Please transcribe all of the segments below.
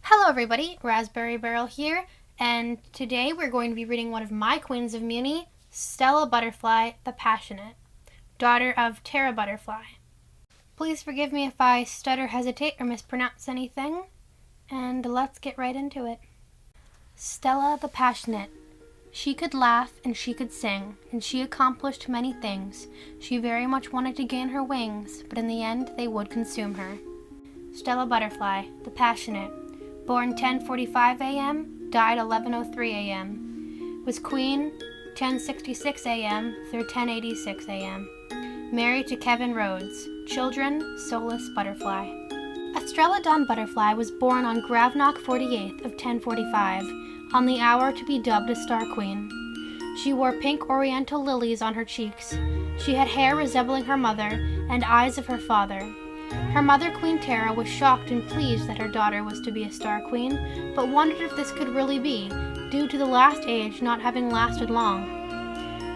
Hello everybody, RaspberryBeryl here, and today we're going to be reading one of my queens of Mewni, Stella Butterfly the Passionate, daughter of Tara Butterfly. Please forgive me if I stutter, hesitate, or mispronounce anything, and let's get right into it. Stella the Passionate. She could laugh and she could sing, and she accomplished many things. She very much wanted to gain her wings, but in the end they would consume her. Stella Butterfly the Passionate. Born 10:45 a.m., died 11:03 a.m. Was queen 10:66 a.m. through 10:86 a.m. Married to Kevin Rhodes. Children, Solace Butterfly. Estrella Dawn Butterfly was born on Gravnock 48th of 1045, on the hour to be dubbed a Star Queen. She wore pink oriental lilies on her cheeks. She had hair resembling her mother and eyes of her father. Her mother, Queen Tara, was shocked and pleased that her daughter was to be a Star Queen, but wondered if this could really be, due to the last age not having lasted long.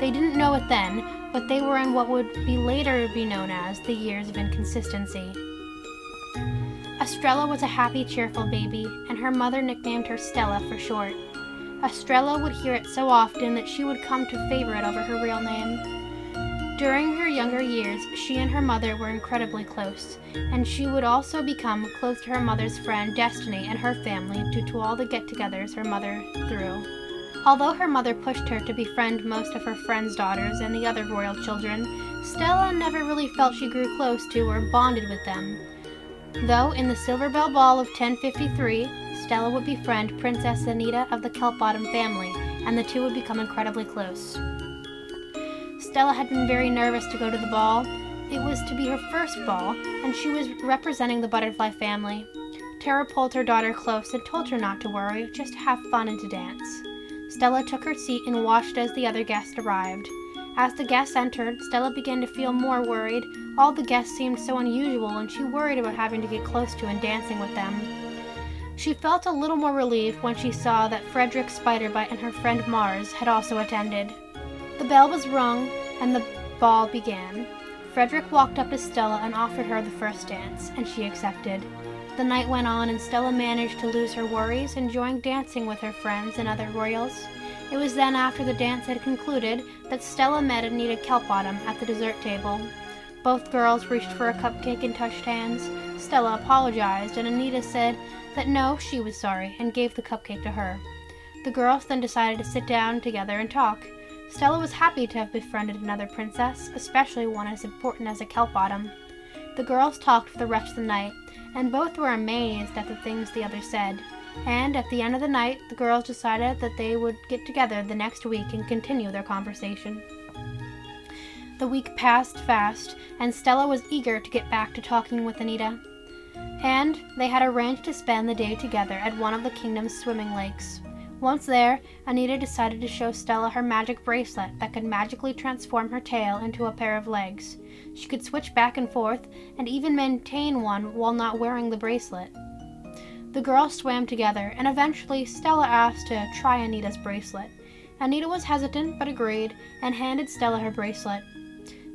They didn't know it then, but they were in what would be later be known as the years of inconsistency. Estrella was a happy, cheerful baby, and her mother nicknamed her Stella for short. Estrella would hear it so often that she would come to favor it over her real name. During her younger years, she and her mother were incredibly close, and she would also become close to her mother's friend Destiny and her family due to all the get-togethers her mother threw. Although her mother pushed her to befriend most of her friends' daughters and the other royal children, Stella never really felt she grew close to or bonded with them. Though in the Silver Bell Ball of 1053, Stella would befriend Princess Anita of the Kelpbottom family, and the two would become incredibly close. Stella had been very nervous to go to the ball. It was to be her first ball, and she was representing the butterfly family. Tara pulled her daughter close and told her not to worry, just to have fun and to dance. Stella took her seat and watched as the other guests arrived. As the guests entered, Stella began to feel more worried. All the guests seemed so unusual, and she worried about having to get close to and dancing with them. She felt a little more relieved when she saw that Frederick Spiderbite and her friend Mars had also attended. The bell was rung, and the ball began. Frederick walked up to Stella and offered her the first dance, and she accepted. The night went on, and Stella managed to lose her worries, enjoying dancing with her friends and other royals. It was then, after the dance had concluded, that Stella met Anita Kelpbottom at the dessert table. Both girls reached for a cupcake and touched hands. Stella apologized, and Anita said that no, she was sorry, and gave the cupcake to her. The girls then decided to sit down together and talk. Stella was happy to have befriended another princess, especially one as important as a Kelpbottom. The girls talked for the rest of the night, and both were amazed at the things the other said. And at the end of the night, the girls decided that they would get together the next week and continue their conversation. The week passed fast, and Stella was eager to get back to talking with Anita. And they had arranged to spend the day together at one of the kingdom's swimming lakes. Once there, Anita decided to show Stella her magic bracelet that could magically transform her tail into a pair of legs. She could switch back and forth, and even maintain one while not wearing the bracelet. The girls swam together, and eventually Stella asked to try Anita's bracelet. Anita was hesitant, but agreed, and handed Stella her bracelet.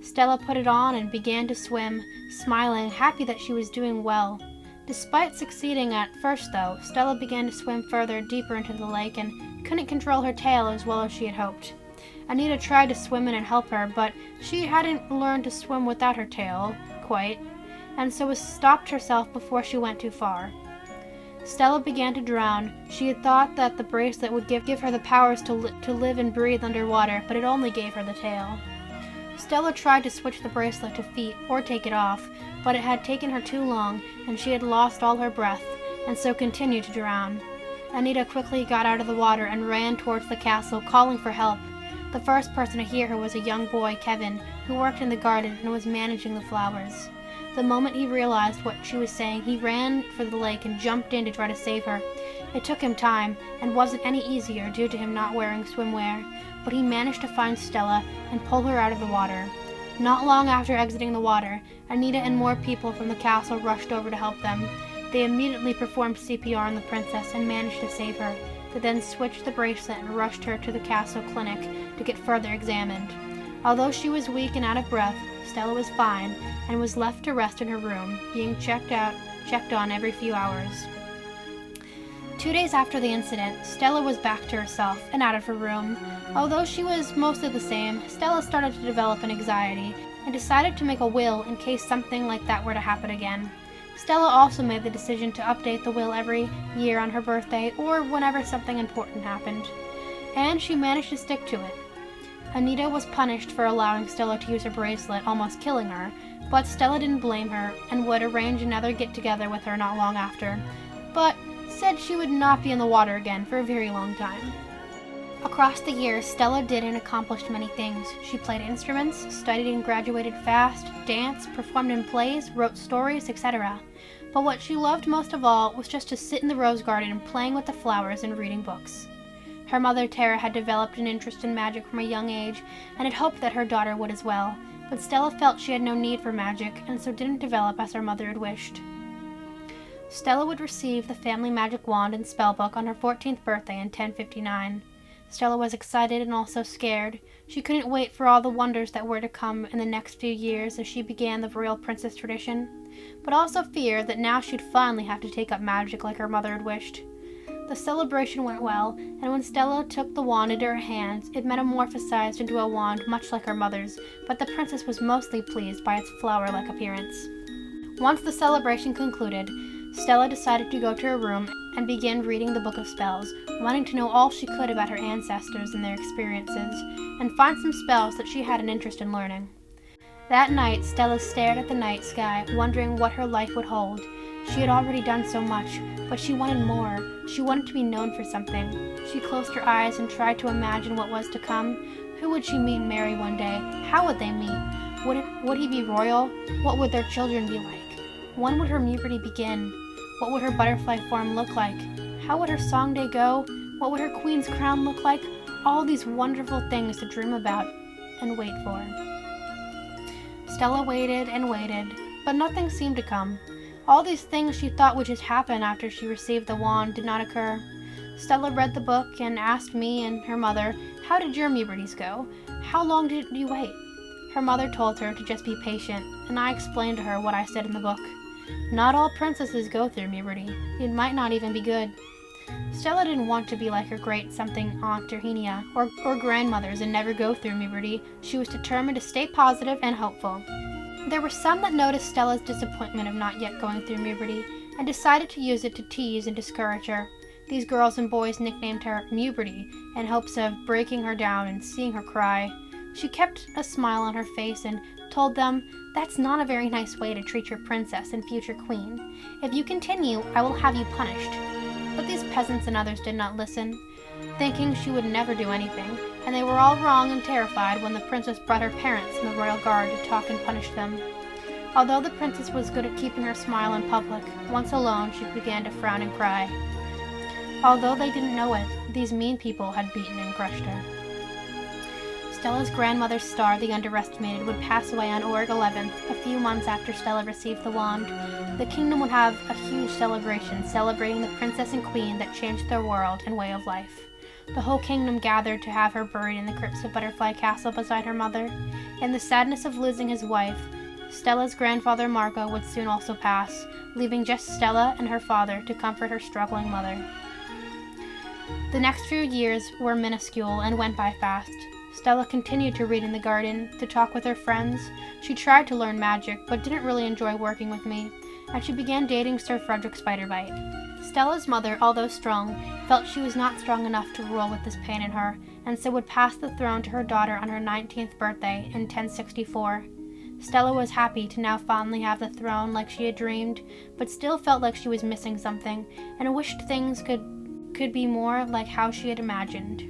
Stella put it on and began to swim, smiling, happy that she was doing well. Despite succeeding at first, though, Stella began to swim further, deeper into the lake, and couldn't control her tail as well as she had hoped. Anita tried to swim in and help her, but she hadn't learned to swim without her tail, quite, and so stopped herself before she went too far. Stella began to drown. She had thought that the bracelet would give her the powers to live and breathe underwater, but it only gave her the tail. Stella tried to switch the bracelet to feet or take it off, but it had taken her too long, and she had lost all her breath, and so continued to drown. Anita quickly got out of the water and ran towards the castle, calling for help. The first person to hear her was a young boy, Kevin, who worked in the garden and was managing the flowers. The moment he realized what she was saying, he ran for the lake and jumped in to try to save her. It took him time, and wasn't any easier due to him not wearing swimwear, but he managed to find Stella and pull her out of the water. Not long after exiting the water, Anita and more people from the castle rushed over to help them. They immediately performed CPR on the princess and managed to save her. They then switched the bracelet and rushed her to the castle clinic to get further examined. Although she was weak and out of breath, Stella was fine and was left to rest in her room, being checked on every few hours. 2 days after the incident, Stella was back to herself and out of her room. Although she was mostly the same, Stella started to develop an anxiety and decided to make a will in case something like that were to happen again. Stella also made the decision to update the will every year on her birthday or whenever something important happened. And she managed to stick to it. Anita was punished for allowing Stella to use her bracelet, almost killing her, but Stella didn't blame her and would arrange another get-together with her not long after, but said she would not be in the water again for a very long time. Across the years, Stella did and accomplished many things. She played instruments, studied and graduated fast, danced, performed in plays, wrote stories, etc. But what she loved most of all was just to sit in the rose garden playing with the flowers and reading books. Her mother, Tara, had developed an interest in magic from a young age and had hoped that her daughter would as well, but Stella felt she had no need for magic and so didn't develop as her mother had wished. Stella would receive the family magic wand and spellbook on her 14th birthday in 1059. Stella was excited and also scared. She couldn't wait for all the wonders that were to come in the next few years as she began the royal princess tradition, but also feared that now she'd finally have to take up magic like her mother had wished. The celebration went well, and when Stella took the wand into her hands, it metamorphosized into a wand much like her mother's, but the princess was mostly pleased by its flower-like appearance. Once the celebration concluded, Stella decided to go to her room and begin reading the Book of Spells, wanting to know all she could about her ancestors and their experiences, and find some spells that she had an interest in learning. That night, Stella stared at the night sky, wondering what her life would hold. She had already done so much, but she wanted more. She wanted to be known for something. She closed her eyes and tried to imagine what was to come. Who would she meet and marry one day? How would they meet? Would he be royal? What would their children be like? When would her mewberty begin? What would her butterfly form look like? How would her song day go? What would her queen's crown look like? All these wonderful things to dream about and wait for. Stella waited and waited, but nothing seemed to come. All these things she thought would just happen after she received the wand did not occur. Stella read the book and asked me and her mother, "How did your mewberties go? How long did you wait?" Her mother told her to just be patient, and I explained to her what I said in the book. Not all princesses go through mewberty. It might not even be good. Stella didn't want to be like her great-something Aunt Terhenia or grandmothers and never go through mewberty. She was determined to stay positive and hopeful. There were some that noticed Stella's disappointment of not yet going through mewberty and decided to use it to tease and discourage her. These girls and boys nicknamed her Mewberty in hopes of breaking her down and seeing her cry. She kept a smile on her face and told them, "That's not a very nice way to treat your princess and future queen. If you continue, I will have you punished." But these peasants and others did not listen, thinking she would never do anything, and they were all wrong and terrified when the princess brought her parents and the royal guard to talk and punish them. Although the princess was good at keeping her smile in public, once alone she began to frown and cry. Although they didn't know it, these mean people had beaten and crushed her. Stella's grandmother's star, the underestimated, would pass away on Org 11th, a few months after Stella received the wand. The kingdom would have a huge celebration, celebrating the princess and queen that changed their world and way of life. The whole kingdom gathered to have her buried in the crypts of Butterfly Castle beside her mother. In the sadness of losing his wife, Stella's grandfather Marco would soon also pass, leaving just Stella and her father to comfort her struggling mother. The next few years were minuscule and went by fast. Stella continued to read in the garden, to talk with her friends. She tried to learn magic, but didn't really enjoy working with me, and she began dating Sir Frederick Spiderbite. Stella's mother, although strong, felt she was not strong enough to rule with this pain in her, and so would pass the throne to her daughter on her 19th birthday in 1064. Stella was happy to now finally have the throne like she had dreamed, but still felt like she was missing something, and wished things could be more like how she had imagined.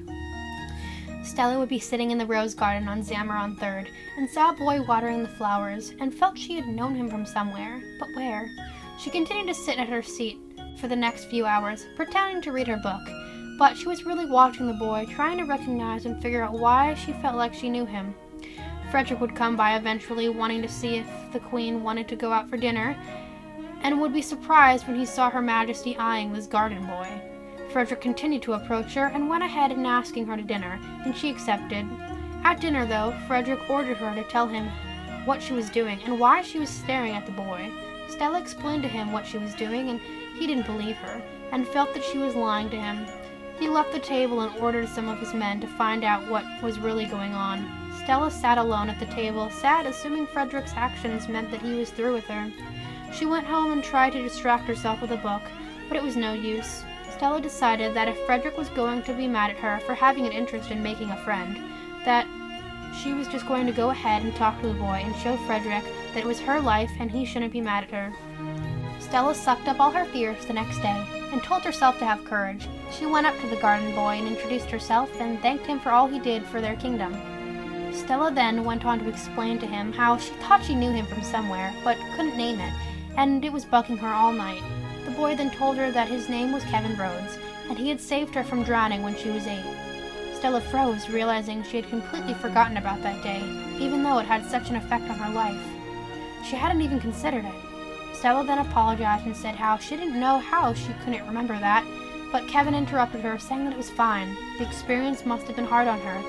Stella would be sitting in the rose garden on Zamaron 3rd, and saw a boy watering the flowers, and felt she had known him from somewhere, but where? She continued to sit at her seat for the next few hours, pretending to read her book, but she was really watching the boy, trying to recognize and figure out why she felt like she knew him. Frederick would come by eventually, wanting to see if the queen wanted to go out for dinner, and would be surprised when he saw Her Majesty eyeing this garden boy. Frederick continued to approach her and went ahead and asking her to dinner, and she accepted. At dinner, though, Frederick ordered her to tell him what she was doing and why she was staring at the boy. Stella explained to him what she was doing, and He didn't believe her, and felt that she was lying to him. He left the table and ordered some of his men to find out what was really going on. Stella sat alone at the table, sad, assuming Frederick's actions meant that he was through with her. She went home and tried to distract herself with a book, but it was no use. Stella decided that if Frederick was going to be mad at her for having an interest in making a friend, that she was just going to go ahead and talk to the boy and show Frederick that it was her life and he shouldn't be mad at her. Stella sucked up all her fears the next day and told herself to have courage. She went up to the garden boy and introduced herself and thanked him for all he did for their kingdom. Stella then went on to explain to him how she thought she knew him from somewhere, but couldn't name it, and it was bugging her all night. The boy then told her that his name was Kevin Rhodes, and he had saved her from drowning when she was 8. Stella froze, realizing she had completely forgotten about that day, even though it had such an effect on her life. She hadn't even considered it. Stella then apologized and said how she didn't know how she couldn't remember that, but Kevin interrupted her, saying that it was fine. The experience must have been hard on her,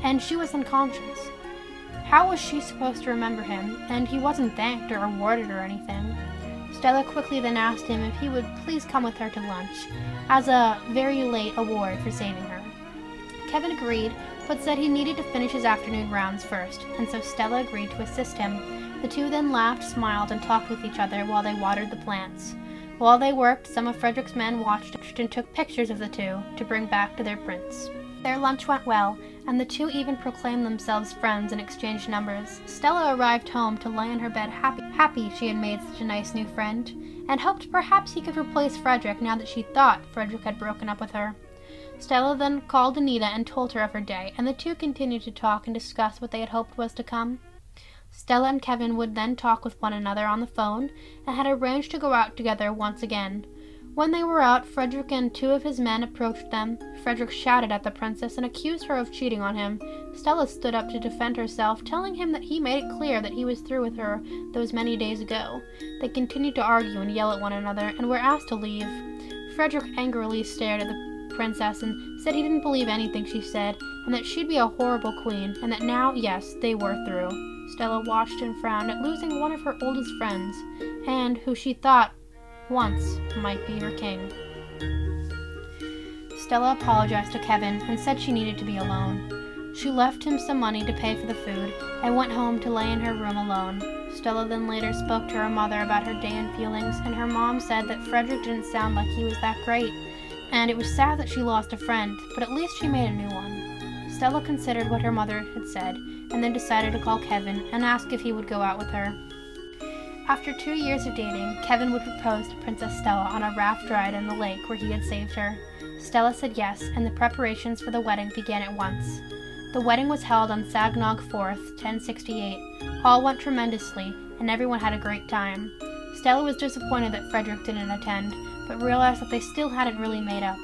and she was unconscious. How was she supposed to remember him, and he wasn't thanked or rewarded or anything? Stella quickly then asked him if he would please come with her to lunch, as a very late award for saving her. Kevin agreed, but said he needed to finish his afternoon rounds first, and so Stella agreed to assist him. The two then laughed, smiled, and talked with each other while they watered the plants. While they worked, some of Frederick's men watched and took pictures of the two to bring back to their prince. Their lunch went well, and the two even proclaimed themselves friends and exchanged numbers. Stella arrived home to lay in her bed happy she had made such a nice new friend, and hoped perhaps he could replace Frederick now that she thought Frederick had broken up with her. Stella then called Anita and told her of her day, and the two continued to talk and discuss what they had hoped was to come. Stella and Kevin would then talk with one another on the phone, and had arranged to go out together once again. When they were out, Frederick and 2 of his men approached them. Frederick shouted at the princess and accused her of cheating on him. Stella stood up to defend herself, telling him that he made it clear that he was through with her those many days ago. They continued to argue and yell at one another, and were asked to leave. Frederick angrily stared at the princess and said he didn't believe anything she said, and that she'd be a horrible queen, and that now, yes, they were through. Stella watched and frowned at losing one of her oldest friends, and who she thought once might be her king. Stella apologized to Kevin and said she needed to be alone. She left him some money to pay for the food and went home to lay in her room alone. Stella then later spoke to her mother about her day and feelings, and her mom said that Frederick didn't sound like he was that great, and it was sad that she lost a friend, but at least she made a new one. Stella considered what her mother had said, and then decided to call Kevin and ask if he would go out with her. After 2 years of dating, Kevin would propose to Princess Stella on a raft ride in the lake where he had saved her. Stella said yes, and the preparations for the wedding began at once. The wedding was held on Sagnog 4th, 1068. All went tremendously, and everyone had a great time. Stella was disappointed that Frederick didn't attend, but realized that they still hadn't really made up.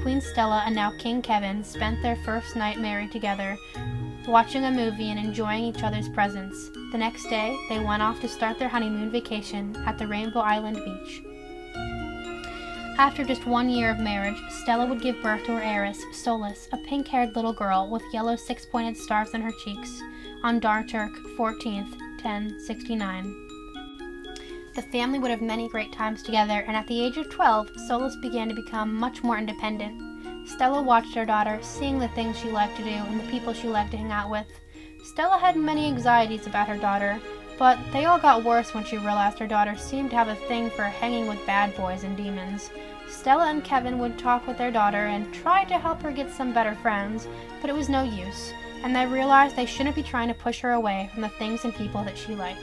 Queen Stella and now King Kevin spent their first night married together, watching a movie and enjoying each other's presence. The next day, they went off to start their honeymoon vacation at the Rainbow Island beach. After just 1 year of marriage, Stella would give birth to her heiress, Solace, a pink-haired little girl with yellow 6-pointed stars on her cheeks, on Darturk 14th, 1069. The family would have many great times together, and at the age of 12, Solace began to become much more independent. Stella watched her daughter, seeing the things she liked to do and the people she liked to hang out with. Stella had many anxieties about her daughter, but they all got worse when she realized her daughter seemed to have a thing for hanging with bad boys and demons. Stella and Kevin would talk with their daughter and try to help her get some better friends, but it was no use, and they realized they shouldn't be trying to push her away from the things and people that she liked.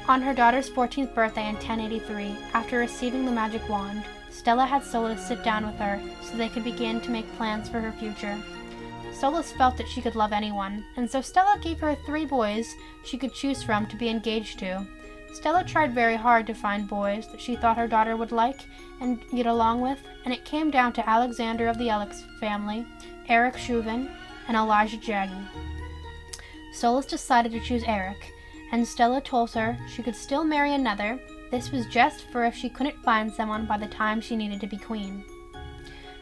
On her daughter's 14th birthday in 1083, after receiving the magic wand, Stella had Solace sit down with her so they could begin to make plans for her future. Solace felt that she could love anyone, and so Stella gave her 3 boys she could choose from to be engaged to. Stella tried very hard to find boys that she thought her daughter would like and get along with, and it came down to Alexander of the Alex family, Eric Chauvin, and Elijah Jaggi. Solace decided to choose Eric, and Stella told her she could still marry another. This was just for if she couldn't find someone by the time she needed to be queen.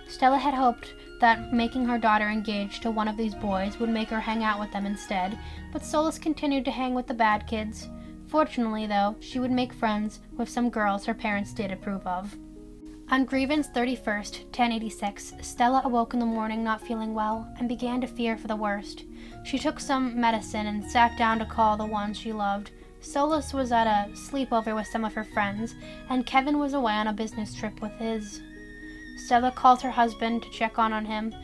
Stella had hoped that making her daughter engaged to one of these boys would make her hang out with them instead, but Solace continued to hang with the bad kids. Fortunately, though, she would make friends with some girls her parents did approve of. On Grievance 31st, 1086, Stella awoke in the morning not feeling well and began to fear for the worst. She took some medicine and sat down to call the ones she loved. Solace was at a sleepover with some of her friends, and Kevin was away on a business trip with his. Stella called her husband to check on him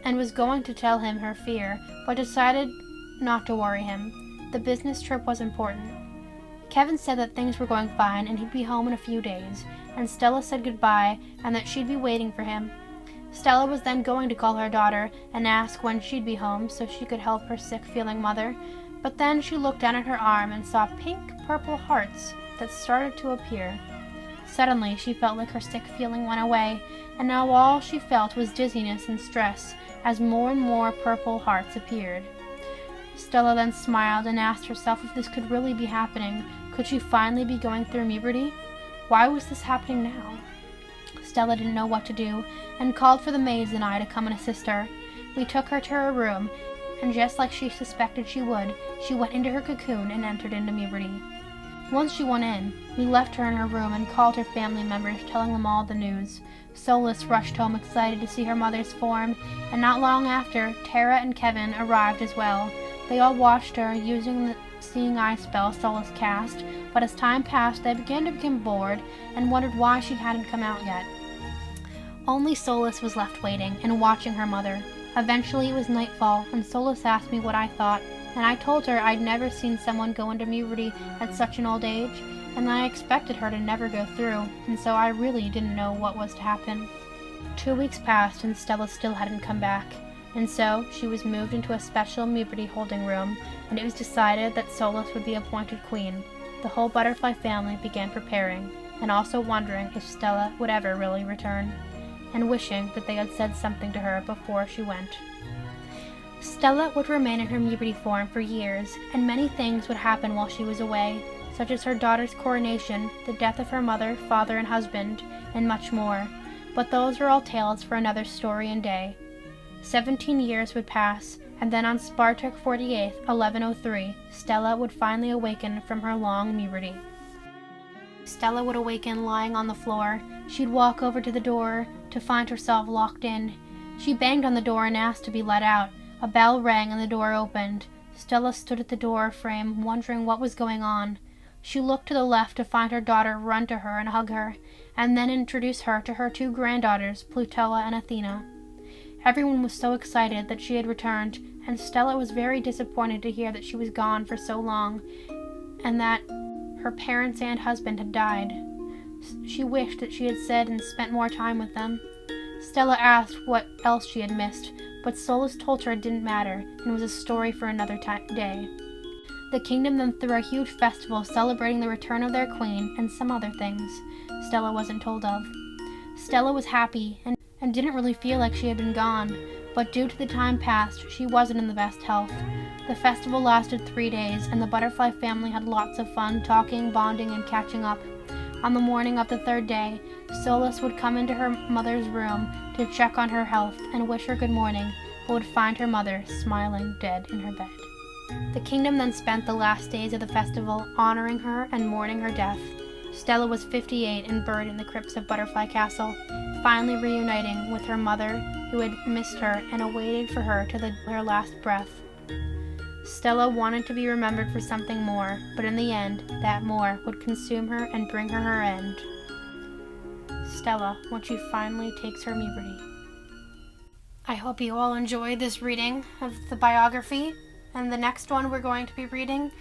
and was going to tell him her fear, but decided not to worry him. The business trip was important. Kevin said that things were going fine and he'd be home in a few days, and Stella said goodbye and that she'd be waiting for him. Stella was then going to call her daughter and ask when she'd be home so she could help her sick-feeling mother, but then she looked down at her arm and saw pink purple hearts that started to appear. Suddenly, she felt like her sick feeling went away, and now all she felt was dizziness and stress as more and more purple hearts appeared. Stella then smiled and asked herself if this could really be happening. Could she finally be going through puberty? Why was this happening now? Stella didn't know what to do and called for the maids and I to come and assist her. We took her to her room, and just like she suspected she would, she went into her cocoon and entered into puberty. Once she went in, we left her in her room and called her family members, telling them all the news. Solace rushed home excited to see her mother's form, and not long after, Tara and Kevin arrived as well. They all watched her using the seeing eye spell Solace cast, but as time passed, they began to become bored and wondered why she hadn't come out yet. Only Solace was left waiting and watching her mother. Eventually it was nightfall, and Solace asked me what I thought, and I told her I'd never seen someone go into puberty at such an old age, and that I expected her to never go through, and so I really didn't know what was to happen. 2 weeks passed, and Stella still hadn't come back, and so she was moved into a special puberty holding room, and it was decided that Solace would be appointed queen. The whole butterfly family began preparing, and also wondering if Stella would ever really return, and wishing that they had said something to her before she went. Stella would remain in her puberty form for years, and many things would happen while she was away, such as her daughter's coronation, the death of her mother, father, and husband, and much more. But those are all tales for another story and day. 17 years would pass, and then on Spartak 48th, 1103, Stella would finally awaken from her long puberty. Stella would awaken lying on the floor. She'd walk over to the door to find herself locked in. She banged on the door and asked to be let out. A bell rang and the door opened. Stella stood at the door frame, wondering what was going on. She looked to the left to find her daughter run to her and hug her, and then introduce her to her 2 granddaughters, Plutoa and Athena. Everyone was so excited that she had returned, and Stella was very disappointed to hear that she was gone for so long, and that her parents and husband had died. She wished that she had said and spent more time with them. Stella asked what else she had missed, but Solace told her it didn't matter, and was a story for another day. The kingdom then threw a huge festival celebrating the return of their queen and some other things Stella wasn't told of. Stella was happy and didn't really feel like she had been gone, but due to the time passed, she wasn't in the best health. The festival lasted 3 days, and the butterfly family had lots of fun talking, bonding, and catching up. On the morning of the 3rd day, Solace would come into her mother's room to check on her health and wish her good morning, but would find her mother smiling dead in her bed. The kingdom then spent the last days of the festival honoring her and mourning her death. Stella was 58 and buried in the crypts of Butterfly Castle, finally reuniting with her mother, who had missed her and awaited for her to her last breath. Stella wanted to be remembered for something more, but in the end, that more would consume her and bring her her end. Stella, when she finally takes her puberty. I hope you all enjoyed this reading of the biography, and the next one we're going to be reading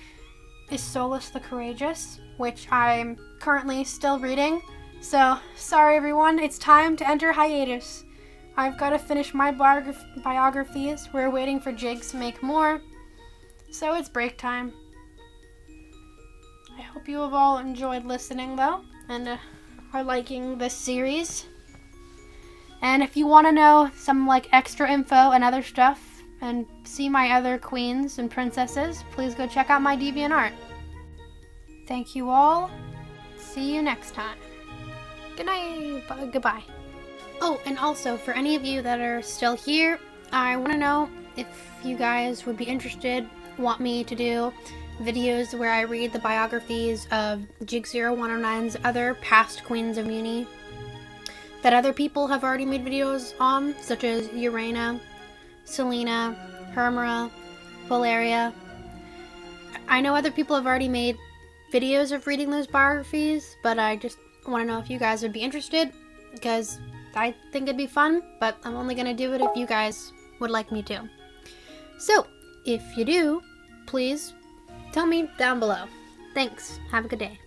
is Solace the Courageous, which I'm currently still reading. So, sorry everyone, it's time to enter hiatus. I've got to finish my biographies. We're waiting for Jigs to make more, so it's break time. I hope you have all enjoyed listening though, and are liking this series. And if you want to know some extra info and other stuff, and see my other queens and princesses, please go check out my DeviantArt. Thank you all. See you next time. Good night. Goodbye. Oh, and also, for any of you that are still here, I want to know if you guys would be interested, want me to do videos where I read the biographies of Jig0109's other past queens of Mewni that other people have already made videos on, such as Urena, Selena, Hermera, Valeria. I know other people have already made videos of reading those biographies, but I just want to know if you guys would be interested, because I think it'd be fun, but I'm only going to do it if you guys would like me to. So, if you do, please tell me down below. Thanks. Have a good day.